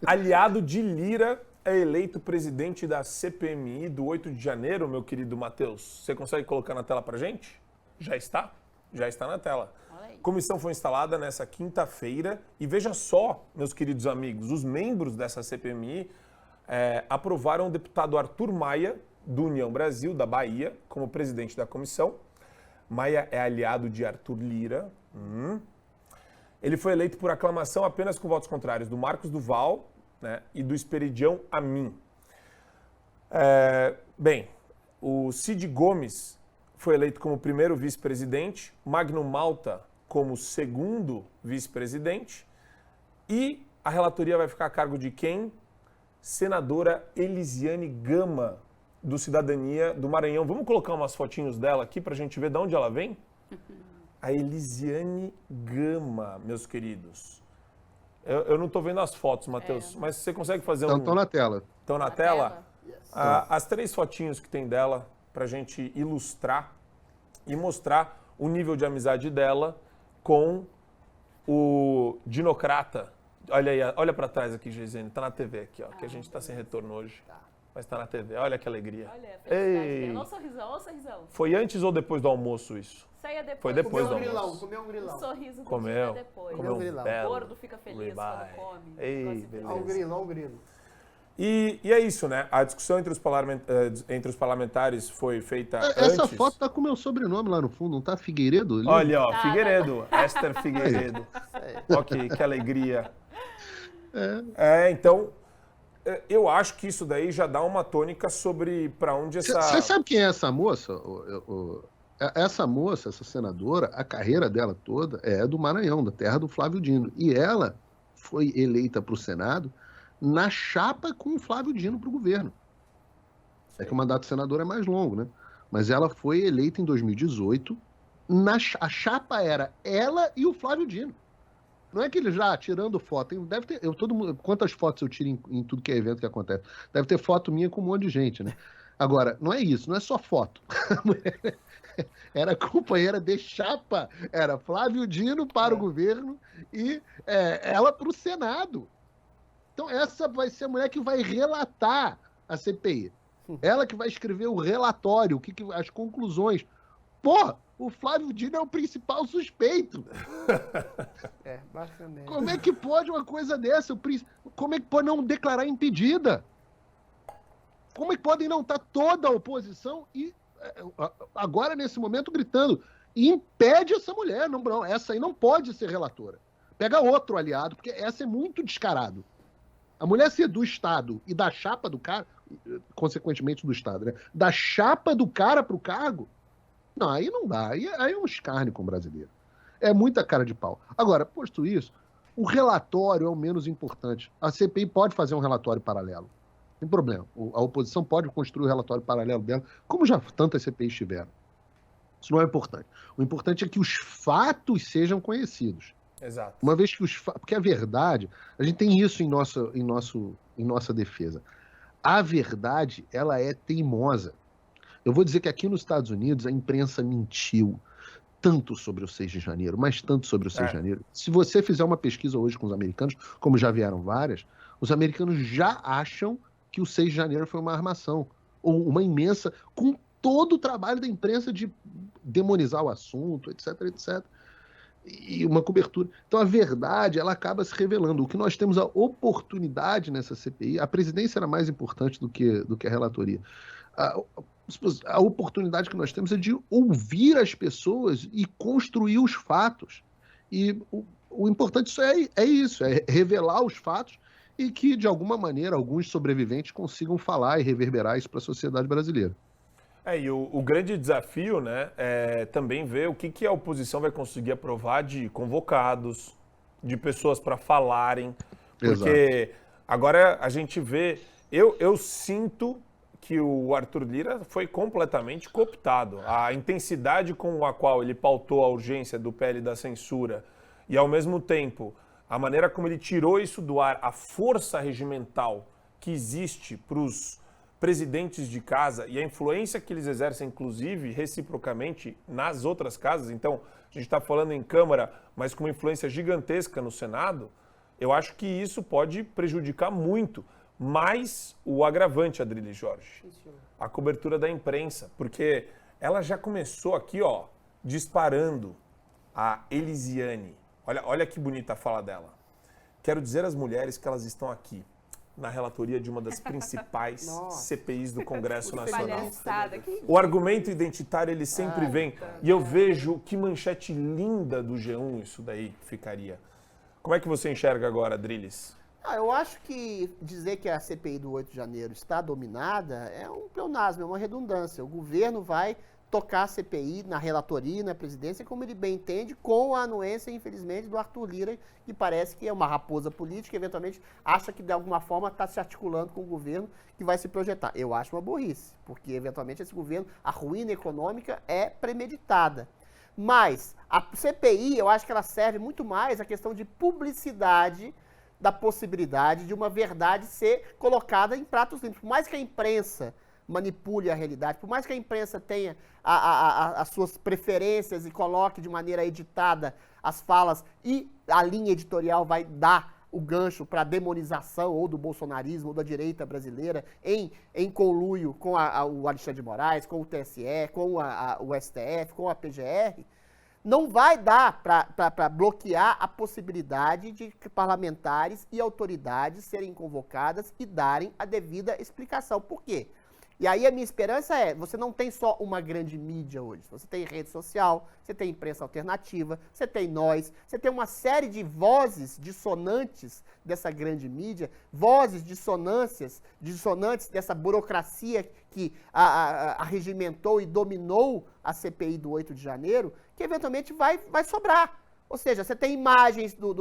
Aliado de Lira é eleito presidente da CPMI do 8 de janeiro, meu querido Matheus. Você consegue colocar na tela pra gente? Já está? Já está na tela. A comissão foi instalada nessa quinta-feira e veja só, meus queridos amigos, os membros dessa CPMI aprovaram o deputado Arthur Maia, do União Brasil, da Bahia, como presidente da comissão. Maia é aliado de Arthur Lira. Ele foi eleito por aclamação apenas com votos contrários do Marcos Duval, né, e do Esperidião Amin. Bem, o Cid Gomes foi eleito como primeiro vice-presidente, Magno Malta como segundo vice-presidente e a relatoria vai ficar a cargo de quem? Senadora Elisiane Gama, do Cidadania do Maranhão. Vamos colocar umas fotinhos dela aqui para a gente ver de onde ela vem? A Elisiane Gama, meus queridos. Eu não estou vendo as fotos, Matheus, mas você consegue fazer Estão na tela. Estão na tela? Yes. As 3 fotinhos que tem dela, para a gente ilustrar e mostrar o nível de amizade dela com o Dinocrata. Olha aí, olha para trás aqui, Geisene, está na TV aqui, ó, que a gente está sem retorno hoje. Mas está na TV, olha que alegria. Olha, felicidade. Olha o sorrisão, olha o sorrisão. Foi antes ou depois do almoço isso? Saia depois. Foi depois do almoço. Comeu um grilão. O sorriso do comeu, dia depois. Comeu um grilão. O gordo fica feliz quando come. Ei, beleza. Olha o grilo, olha o grilo. E é isso, né? A discussão entre os parlamentares foi feita Essa antes. foto tá com o meu sobrenome lá no fundo, não tá Figueiredo? Ali? Olha, ó, Figueiredo. Esther Figueiredo. Ok, que alegria. Então, eu acho que isso daí já dá uma tônica sobre para onde essa... Você sabe quem é essa moça? Essa moça, essa senadora, a carreira dela toda é do Maranhão, da terra do Flávio Dino. E ela foi eleita para o Senado na chapa com o Flávio Dino para o governo. É que o mandato senador é mais longo, né? Mas ela foi eleita em 2018. A chapa era ela e o Flávio Dino. Não é que ele já tirando foto. Deve ter, quantas fotos eu tiro em tudo que é evento que acontece? Deve ter foto minha com um monte de gente, né? Agora, não é isso, não é só foto. Era companheira de chapa. Era Flávio Dino para o governo e ela para o Senado. Então essa vai ser a mulher que vai relatar a CPI. Ela que vai escrever o relatório, as conclusões. Pô, o Flávio Dino é o principal suspeito. Basicamente. Como é que pode uma coisa dessa? Como é que pode não declarar impedida? Como é que podem não estar toda a oposição e agora, nesse momento, gritando, impede essa mulher. Não, essa aí não pode ser relatora. Pega outro aliado, porque essa é muito descarado. A mulher ser do Estado e da chapa do cara, consequentemente do Estado, né? Da chapa do cara pro cargo, não, aí não dá. Aí é um escárnio com o brasileiro. É muita cara de pau. Agora, posto isso, o relatório é o menos importante. A CPI pode fazer um relatório paralelo. Sem problema. A oposição pode construir o relatório paralelo dela, como já tantas CPIs tiveram. Isso não é importante. O importante é que os fatos sejam conhecidos. Exato. Uma vez que porque a verdade, a gente tem isso em nossa defesa. A verdade, ela é teimosa. Eu vou dizer que aqui nos Estados Unidos a imprensa mentiu tanto sobre o 6 de janeiro, mas tanto sobre o 6 de janeiro. Se você fizer uma pesquisa hoje com os americanos, como já vieram várias, os americanos já acham que o 6 de janeiro foi uma armação, ou uma imensa, com todo o trabalho da imprensa de demonizar o assunto, etc, etc. E uma cobertura. Então a verdade, ela acaba se revelando. O que nós temos a oportunidade nessa CPI, a presidência era mais importante do que a relatoria. A oportunidade que nós temos é de ouvir as pessoas e construir os fatos. E o importante é isso, é revelar os fatos e que, de alguma maneira, alguns sobreviventes consigam falar e reverberar isso para a sociedade brasileira. E o grande desafio, né, é também ver o que a oposição vai conseguir aprovar de convocados, de pessoas para falarem, porque agora a gente vê, eu sinto que o Arthur Lira foi completamente cooptado. A intensidade com a qual ele pautou a urgência do PL da censura e, ao mesmo tempo, a maneira como ele tirou isso do ar, a força regimental que existe para os presidentes de casa e a influência que eles exercem, inclusive, reciprocamente, nas outras casas. Então, a gente está falando em Câmara, mas com uma influência gigantesca no Senado. eu acho que isso pode prejudicar muito mais o agravante, Adrilles Jorge, a cobertura da imprensa, porque ela já começou aqui, ó, disparando a Elisiane. Olha que bonita a fala dela. Quero dizer às mulheres que elas estão aqui, na relatoria de uma das principais CPIs do Congresso Nacional. O argumento identitário, ele sempre vem. E eu vejo que manchete linda do G1 isso daí ficaria. Como é que você enxerga agora, Adrilles? Eu acho que dizer que a CPI do 8 de janeiro está dominada é um pleonasmo, é uma redundância. O governo vai tocar a CPI na relatoria e na presidência, como ele bem entende, com a anuência, infelizmente, do Arthur Lira, que parece que é uma raposa política, eventualmente acha que de alguma forma está se articulando com o governo que vai se projetar. Eu acho uma burrice, porque eventualmente esse governo, a ruína econômica é premeditada. Mas a CPI, eu acho que ela serve muito mais à questão de publicidade da possibilidade de uma verdade ser colocada em pratos limpos. Por mais que a imprensa manipule a realidade, por mais que a imprensa tenha as suas preferências e coloque de maneira editada as falas e a linha editorial vai dar o gancho para a demonização ou do bolsonarismo ou da direita brasileira em conluio com o Alexandre de Moraes, com o TSE, com o STF, com a PGR, não vai dar para bloquear a possibilidade de parlamentares e autoridades serem convocadas e darem a devida explicação. Por quê? E aí a minha esperança é, você não tem só uma grande mídia hoje, você tem rede social, você tem imprensa alternativa, você tem nós, você tem uma série de vozes dissonantes dessa grande mídia, vozes dissonantes dessa burocracia que arregimentou e dominou a CPI do 8 de janeiro, que eventualmente vai sobrar. Ou seja, você tem imagens do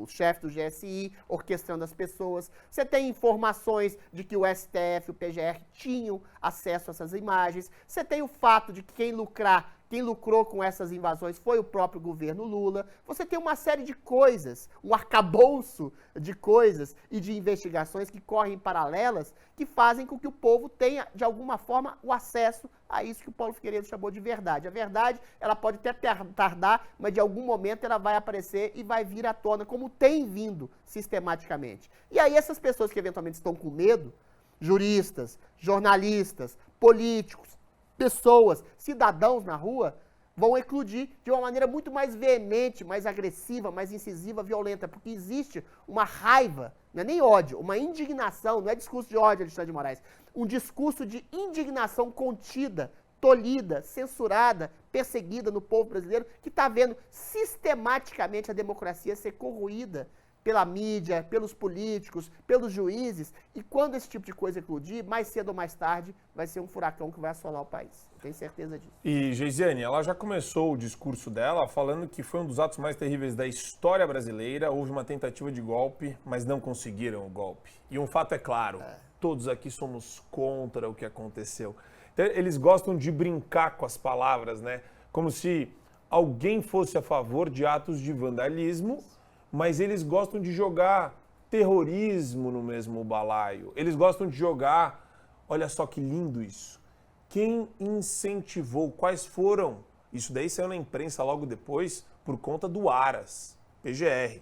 chefe do GSI orquestrando as pessoas, você tem informações de que o STF e o PGR tinham acesso a essas imagens, você tem o fato de que quem lucrou com essas invasões foi o próprio governo Lula, você tem uma série de coisas, um arcabouço de coisas e de investigações que correm paralelas que fazem com que o povo tenha, de alguma forma, o acesso a isso que o Paulo Figueiredo chamou de verdade. A verdade, ela pode até tardar, mas de algum momento ela vai aparecer e vai vir à tona, como tem vindo sistematicamente. E aí essas pessoas que eventualmente estão com medo, juristas, jornalistas, políticos, pessoas, cidadãos na rua, vão eclodir de uma maneira muito mais veemente, mais agressiva, mais incisiva, violenta, porque existe uma raiva, não é nem ódio, uma indignação, não é discurso de ódio, Alexandre de Moraes, um discurso de indignação contida, tolhida, censurada, perseguida no povo brasileiro, que está vendo sistematicamente a democracia ser corroída pela mídia, pelos políticos, pelos juízes, e quando esse tipo de coisa eclodir, mais cedo ou mais tarde, vai ser um furacão que vai assolar o país. Eu tenho certeza disso. E, Geisiane, ela já começou o discurso dela falando que foi um dos atos mais terríveis da história brasileira, houve uma tentativa de golpe, mas não conseguiram o golpe. E um fato é claro, todos aqui somos contra o que aconteceu. Então, eles gostam de brincar com as palavras, né? Como se alguém fosse a favor de atos de vandalismo, mas eles gostam de jogar terrorismo no mesmo balaio. Eles gostam de jogar, olha só que lindo isso, quem incentivou, quais foram, isso daí saiu na imprensa logo depois, por conta do Aras, PGR.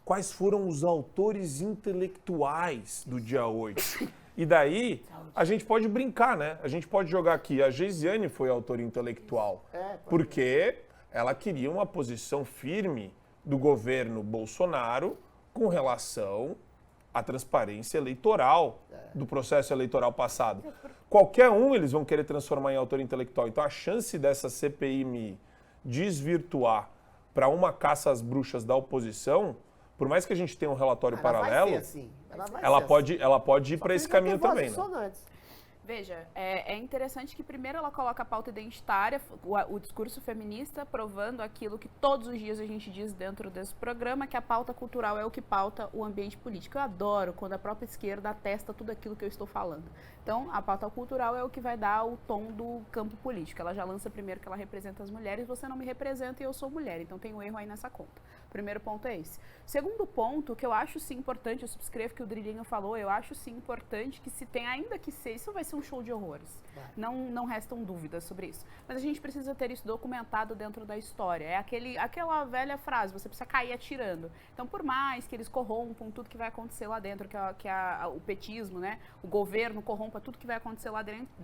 Quais foram os autores intelectuais do dia 8? E daí, a gente pode brincar, né? A gente pode jogar aqui, a Geisiane foi autora intelectual, porque ela queria uma posição firme do governo Bolsonaro com relação à transparência eleitoral do processo eleitoral passado. Qualquer um eles vão querer transformar em autor intelectual. Então a chance dessa CPI me desvirtuar para uma caça às bruxas da oposição, por mais que a gente tenha um relatório paralelo, ela pode ir para esse caminho também. Né? Veja, é interessante que primeiro ela coloca a pauta identitária, o discurso feminista, provando aquilo que todos os dias a gente diz dentro desse programa, que a pauta cultural é o que pauta o ambiente político. Eu adoro quando a própria esquerda atesta tudo aquilo que eu estou falando. Então, a pauta cultural é o que vai dar o tom do campo político. Ela já lança primeiro que ela representa as mulheres, você não me representa e eu sou mulher, então tem um erro aí nessa conta. Primeiro ponto é esse. Segundo ponto, que eu acho sim importante, eu subscrevo o que o Drilinho falou, eu acho sim importante que se tem, ainda que seja, isso vai ser um show de horrores. Não restam dúvidas sobre isso. Mas a gente precisa ter isso documentado dentro da história. É aquela velha frase, você precisa cair atirando. Então, por mais que eles corrompam tudo que vai acontecer lá dentro, o petismo, né? O governo corrompa tudo que vai acontecer lá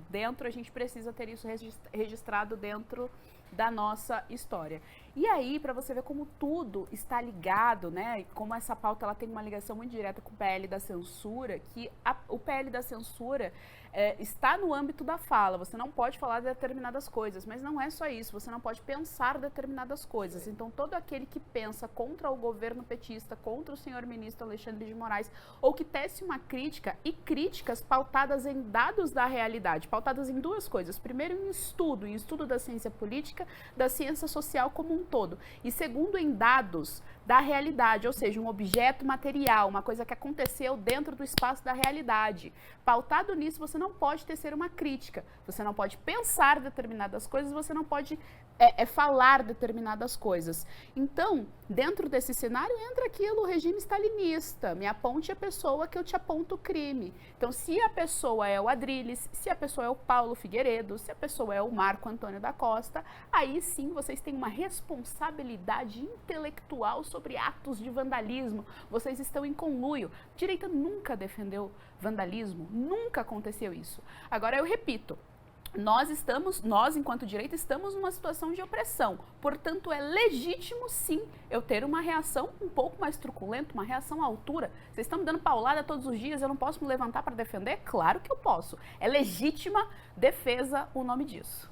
dentro, a gente precisa ter isso registrado dentro da nossa história. E aí, para você ver como tudo está ligado, né? E como essa pauta ela tem uma ligação muito direta com o PL da censura, que o PL da censura está no âmbito da fala. Você não pode falar de determinadas coisas, mas não é só isso. Você não pode pensar determinadas coisas. Então, todo aquele que pensa contra o governo petista, contra o senhor ministro Alexandre de Moraes, ou que tece uma crítica, e críticas pautadas em dados da realidade, pautadas em duas coisas. Primeiro, em estudo da ciência política, da ciência social como um todo. E segundo, em dados da realidade, ou seja, um objeto material, uma coisa que aconteceu dentro do espaço da realidade. Pautado nisso, você não pode tecer uma crítica, você não pode pensar determinadas coisas, você não pode falar determinadas coisas. Então, dentro desse cenário, entra aquilo, o regime stalinista, me aponte a pessoa que eu te aponto o crime. Então, se a pessoa é o Adrilles, se a pessoa é o Paulo Figueiredo, se a pessoa é o Marco Antônio da Costa, aí sim vocês têm uma responsabilidade intelectual sobre atos de vandalismo. Vocês estão em conluio. A direita nunca defendeu vandalismo, nunca aconteceu isso. Agora, eu repito, nós, enquanto direita, estamos numa situação de opressão. Portanto, é legítimo, sim, eu ter uma reação um pouco mais truculenta, uma reação à altura. Vocês estão me dando paulada todos os dias, eu não posso me levantar para defender? Claro que eu posso. É legítima defesa o nome disso.